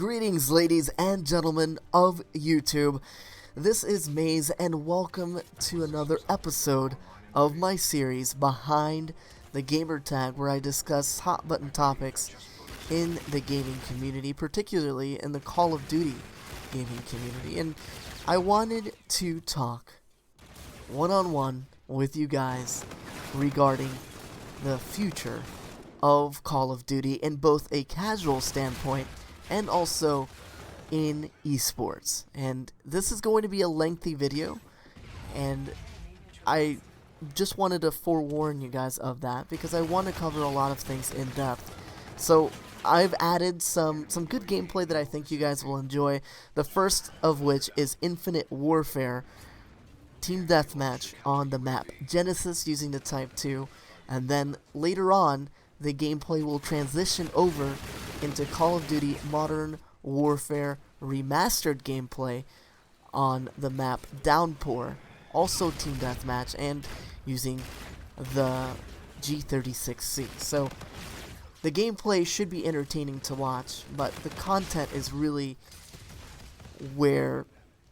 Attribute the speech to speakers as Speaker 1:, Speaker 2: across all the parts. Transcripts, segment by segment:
Speaker 1: Greetings, ladies and gentlemen of YouTube. This is Maze, and welcome to another episode of my series Behind the Gamertag, where I discuss hot button topics in the gaming community, particularly in the Call of Duty gaming community. And I wanted to talk one-on-one with you guys regarding the future of Call of Duty in both a casual standpoint and also in eSports. And this is going to be a lengthy video, and I just wanted to forewarn you guys of that because I want to cover a lot of things in depth. So I've added some good gameplay that I think you guys will enjoy, the first of which is Infinite Warfare Team Deathmatch on the map Genesis using the Type 2, and then later on the gameplay will transition over into Call of Duty Modern Warfare Remastered gameplay on the map Downpour, also Team Deathmatch, and using the G36C. So the gameplay should be entertaining to watch, but the content is really where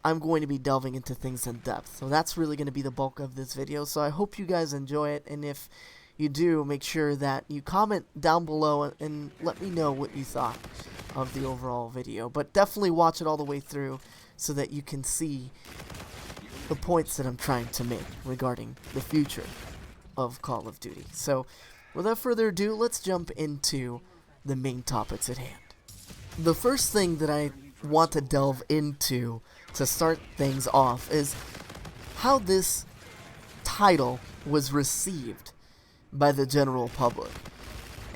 Speaker 1: I'm going to be delving into things in depth. So that's really going to be the bulk of this video. So I hope you guys enjoy it, and if you do, make sure that you comment down below and let me know what you thought of the overall video. But definitely watch it all the way through so that you can see the points that I'm trying to make regarding the future of Call of Duty. So without further ado, let's jump into the main topics at hand. The first thing that I want to delve into to start things off is how this title was received by the general public.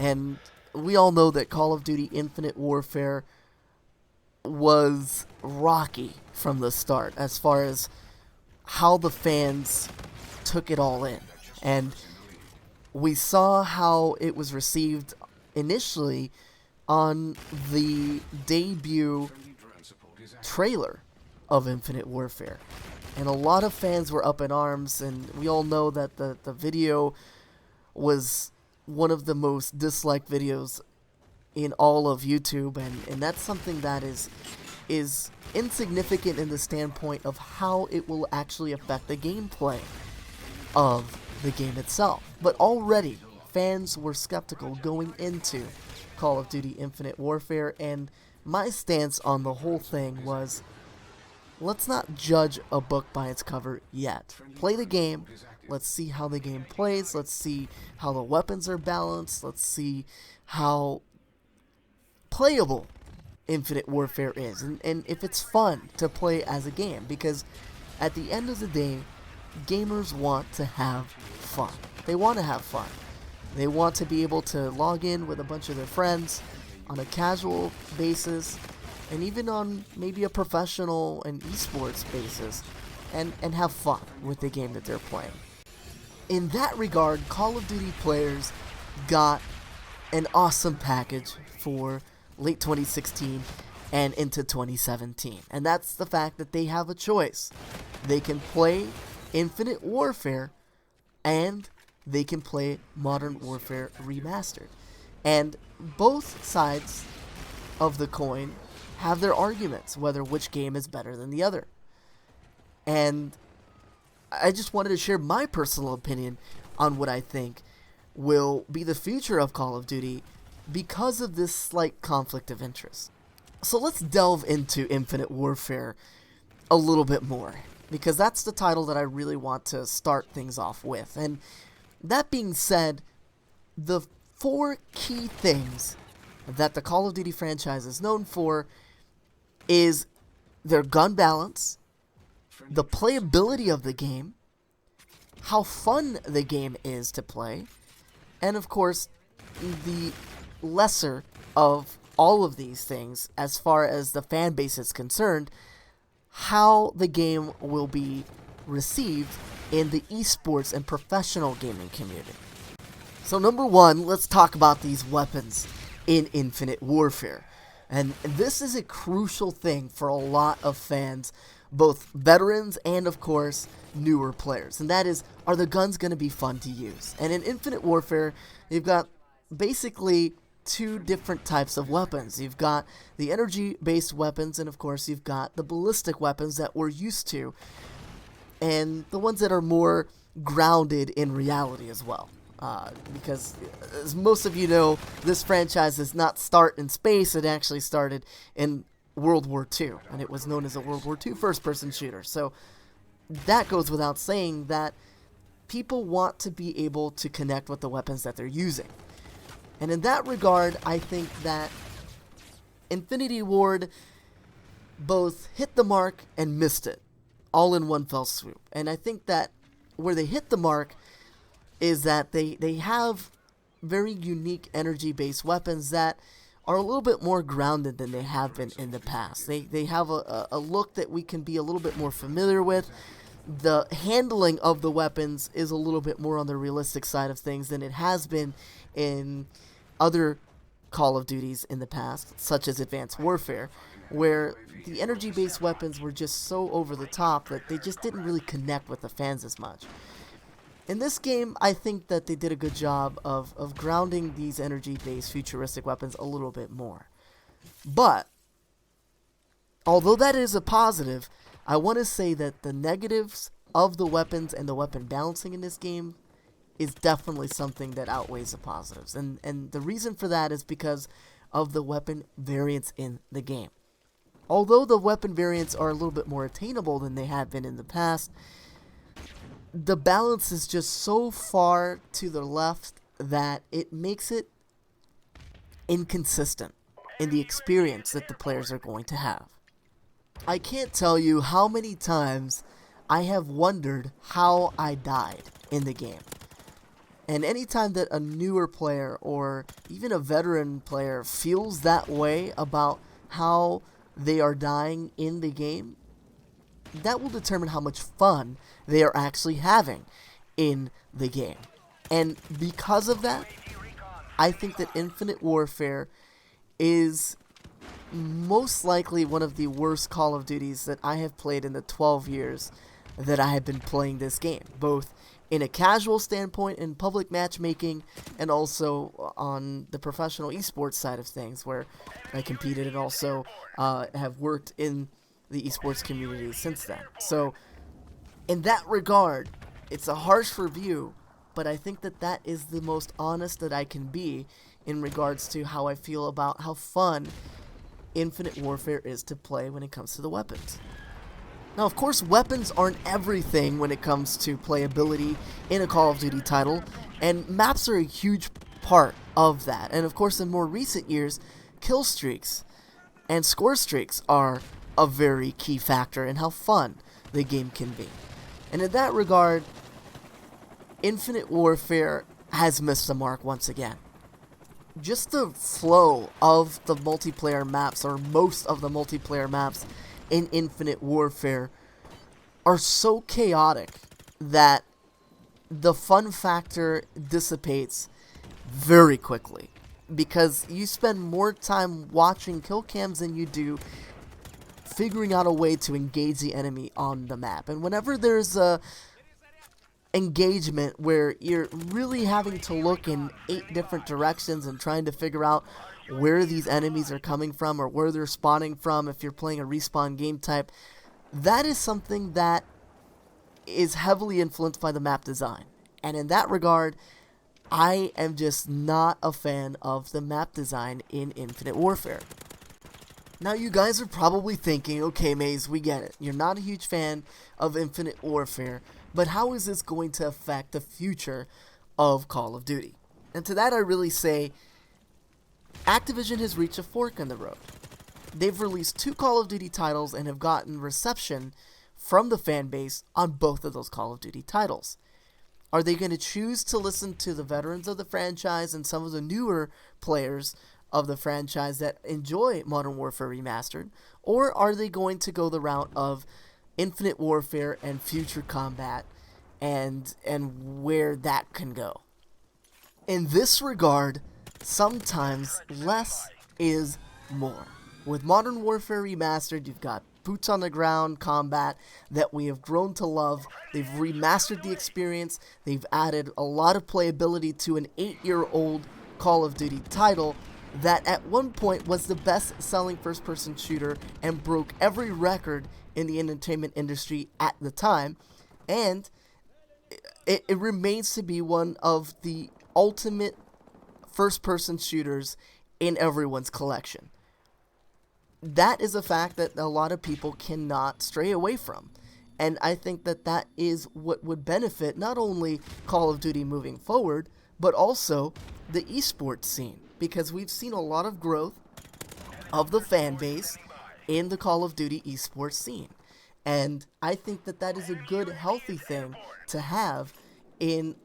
Speaker 1: And we all know that Call of Duty Infinite Warfare was rocky from the start as far as how the fans took it all in. And we saw how it was received initially on the debut trailer of Infinite Warfare. And a lot of fans were up in arms, and we all know that the video was one of the most disliked videos in all of YouTube, and that's something that is insignificant in the standpoint of how it will actually affect the gameplay of the game itself. But already, fans were skeptical going into Call of Duty Infinite Warfare, and my stance on the whole thing was, let's not judge a book by its cover yet. Play the game. Let's see how the game plays. Let's see how the weapons are balanced. Let's see how playable Infinite Warfare is. And if it's fun to play as a game. Because at the end of the day, gamers want to have fun. They want to have fun. They want to be able to log in with a bunch of their friends on a casual basis, and even on maybe a professional and eSports basis, and have fun with the game that they're playing. In that regard, Call of Duty players got an awesome package for late 2016 and into 2017. And that's the fact that they have a choice. They can play Infinite Warfare and they can play Modern Warfare Remastered. And both sides of the coin have their arguments whether which game is better than the other. And I just wanted to share my personal opinion on what I think will be the future of Call of Duty because of this slight conflict of interest. So let's delve into Infinite Warfare a little bit more, because that's the title that I really want to start things off with. And that being said, the four key things that the Call of Duty franchise is known for is their gun balance, the playability of the game, how fun the game is to play, and of course, the lesser of all of these things as far as the fan base is concerned, how the game will be received in the eSports and professional gaming community. So number one, let's talk about these weapons in Infinite Warfare. And this is a crucial thing for a lot of fans, both veterans and, of course, newer players. And that is, are the guns going to be fun to use? And in Infinite Warfare, you've got basically two different types of weapons. You've got the energy-based weapons, and of course you've got the ballistic weapons that we're used to, and the ones that are more grounded in reality as well. Because, as most of you know, this franchise does not start in space. It actually started in World War II, and it was known as a World War II first-person shooter. So that goes without saying that people want to be able to connect with the weapons that they're using. And in that regard, I think that Infinity Ward both hit the mark and missed it, all in one fell swoop. And I think that where they hit the mark is that they have very unique energy-based weapons that are a little bit more grounded than they have been in the past. They have a look that we can be a little bit more familiar with. The handling of the weapons is a little bit more on the realistic side of things than it has been in other Call of Duties in the past, such as Advanced Warfare, where the energy-based weapons were just so over the top that they just didn't really connect with the fans as much. In this game, I think that they did a good job of grounding these energy-based futuristic weapons a little bit more. But, although that is a positive, I want to say that the negatives of the weapons and the weapon balancing in this game is definitely something that outweighs the positives. And the reason for that is because of the weapon variants in the game. Although the weapon variants are a little bit more attainable than they have been in the past, the balance is just so far to the left that it makes it inconsistent in the experience that the players are going to have. I can't tell you how many times I have wondered how I died in the game. And anytime that a newer player or even a veteran player feels that way about how they are dying in the game, that will determine how much fun they are actually having in the game. And because of that, I think that Infinite Warfare is most likely one of the worst Call of Duties that I have played in the 12 years that I have been playing this game, both in a casual standpoint in public matchmaking and also on the professional eSports side of things, where I competed and also have worked in the eSports community since then. So in that regard, it's a harsh review, but I think that that is the most honest that I can be in regards to how I feel about how fun Infinite Warfare is to play when it comes to the weapons. Now, of course, weapons aren't everything when it comes to playability in a Call of Duty title, and maps are a huge part of that. And of course, in more recent years, kill streaks and score streaks are a very key factor in how fun the game can be. And in that regard, Infinite Warfare has missed the mark once again. Just the flow of the multiplayer maps, or most of the multiplayer maps in Infinite Warfare, are so chaotic that the fun factor dissipates very quickly, because you spend more time watching kill cams than you do figuring out a way to engage the enemy on the map. And whenever there's a engagement where you're really having to look in 8 different directions and trying to figure out where these enemies are coming from or where they're spawning from if you're playing a respawn game type, that is something that is heavily influenced by the map design. And in that regard, I am just not a fan of the map design in Infinite Warfare. Now, you guys are probably thinking, okay, Maze, we get it. You're not a huge fan of Infinite Warfare, but how is this going to affect the future of Call of Duty? And to that I really say, Activision has reached a fork in the road. They've released 2 Call of Duty titles and have gotten reception from the fan base on both of those Call of Duty titles. Are they going to choose to listen to the veterans of the franchise and some of the newer players of the franchise that enjoy Modern Warfare Remastered, or are they going to go the route of Infinite Warfare and Future Combat and where that can go? In this regard, sometimes less is more. With Modern Warfare Remastered, you've got boots on the ground combat that we have grown to love. They've remastered the experience. They've added a lot of playability to an 8-year-old Call of Duty title. that at one point was the best-selling first-person shooter and broke every record in the entertainment industry at the time, and it remains to be one of the ultimate first-person shooters in everyone's collection. That is a fact that a lot of people cannot stray away from. And I think that that is what would benefit not only Call of Duty moving forward, but also the esports scene. Because we've seen a lot of growth of the fan base in the Call of Duty esports scene. And I think that that is a good, healthy thing to have in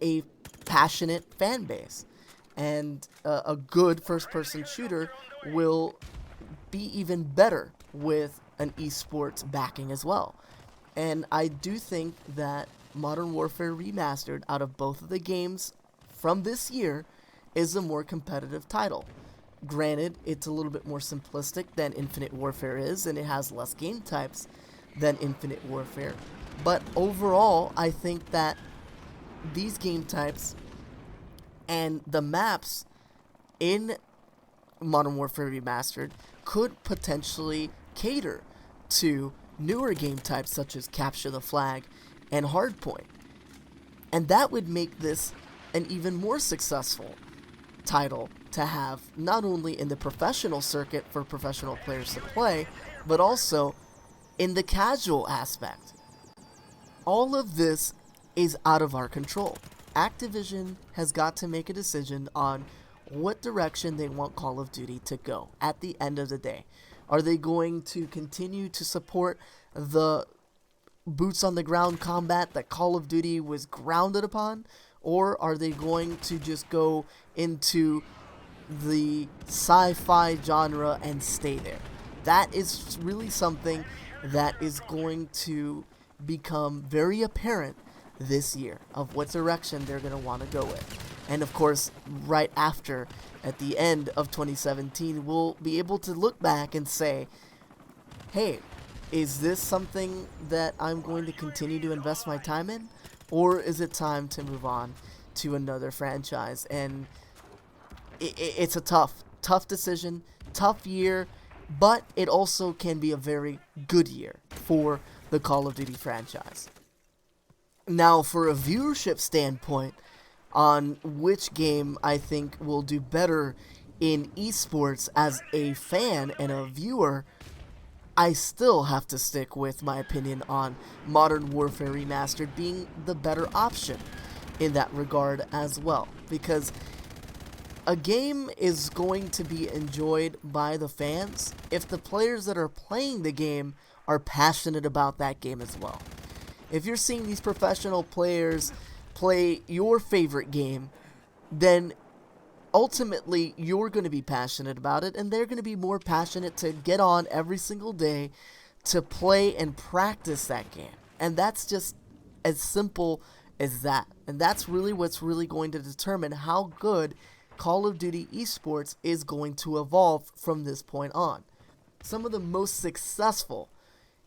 Speaker 1: a passionate fan base. And a good first-person shooter will be even better with an esports backing as well. And I do think that Modern Warfare Remastered, out of both of the games from this year, is a more competitive title. Granted, it's a little bit more simplistic than Infinite Warfare is, and it has less game types than Infinite Warfare. But overall, I think that these game types and the maps in Modern Warfare Remastered could potentially cater to newer game types such as Capture the Flag and Hardpoint. And that would make this an even more successful title to have, not only in the professional circuit for professional players to play, but also in the casual aspect. All of this is out of our control. Activision has got to make a decision on what direction they want Call of Duty to go at the end of the day. Are they going to continue to support the boots on the ground combat that Call of Duty was grounded upon? Or are they going to just go into the sci-fi genre and stay there? That is really something that is going to become very apparent this year of what direction they're going to want to go with. And of course, right after, at the end of 2017, we'll be able to look back and say, hey, is this something that I'm going to continue to invest my time in? Or is it time to move on to another franchise? And it's a tough decision, tough year, but it also can be a very good year for the Call of Duty franchise. Now, for a viewership standpoint, on which game I think will do better in esports as a fan and a viewer, I still have to stick with my opinion on Modern Warfare Remastered being the better option in that regard as well. Because a game is going to be enjoyed by the fans if the players that are playing the game are passionate about that game as well. If you're seeing these professional players play your favorite game, then ultimately you're going to be passionate about it, and they're going to be more passionate to get on every single day to play and practice that game. And that's just as simple as that. And that's really what's really going to determine how good Call of Duty esports is going to evolve from this point on. Some of the most successful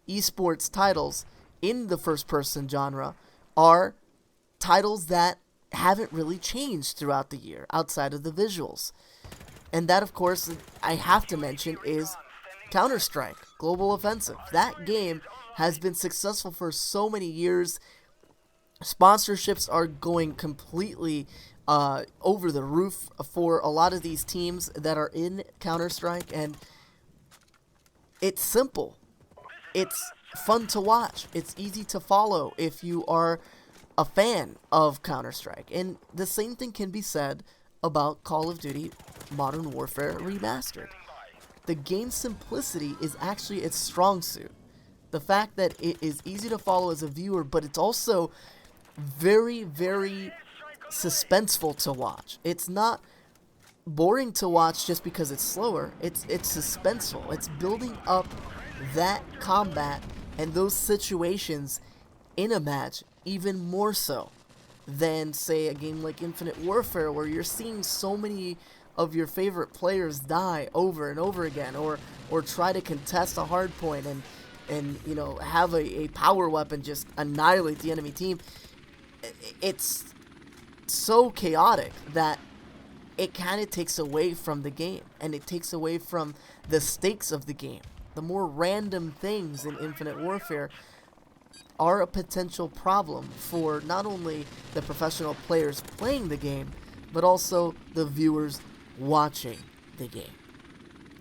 Speaker 1: esports titles in the first-person genre are titles that haven't really changed throughout the year outside of the visuals. And that, of course, I have to mention is Counter-Strike Global Offensive. That game has been successful for so many years. Sponsorships are going completely over the roof for a lot of these teams that are in Counter-Strike, and it's simple. It's fun to watch. It's easy to follow if you are a fan of Counter-Strike. And the same thing can be said about Call of Duty Modern Warfare Remastered. The game's simplicity is actually its strong suit. The fact that it is easy to follow as a viewer, but it's also very, very suspenseful to watch. It's not boring to watch just because it's slower. It's suspenseful. It's building up that combat and those situations in a match even more so than, say, a game like Infinite Warfare, where you're seeing so many of your favorite players die over and over again, or try to contest a hard point and you know, have a power weapon just annihilate the enemy team. It's so chaotic that it kind of takes away from the game, and it takes away from the stakes of the game. The more random things in Infinite Warfare are a potential problem for not only the professional players playing the game, but also the viewers watching the game.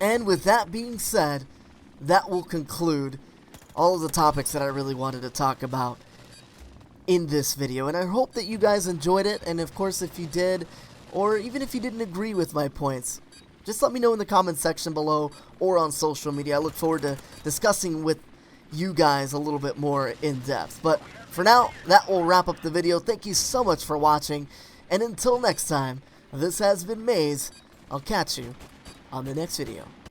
Speaker 1: And with that being said, that will conclude all of the topics that I really wanted to talk about in this video. And I hope that you guys enjoyed it, and of course if you did, or even if you didn't agree with my points, just let me know in the comment section below or on social media. I look forward to discussing with you guys a little bit more in depth. But for now, that will wrap up the video. Thank you so much for watching, and until next time, this has been Maze. I'll catch you on the next video.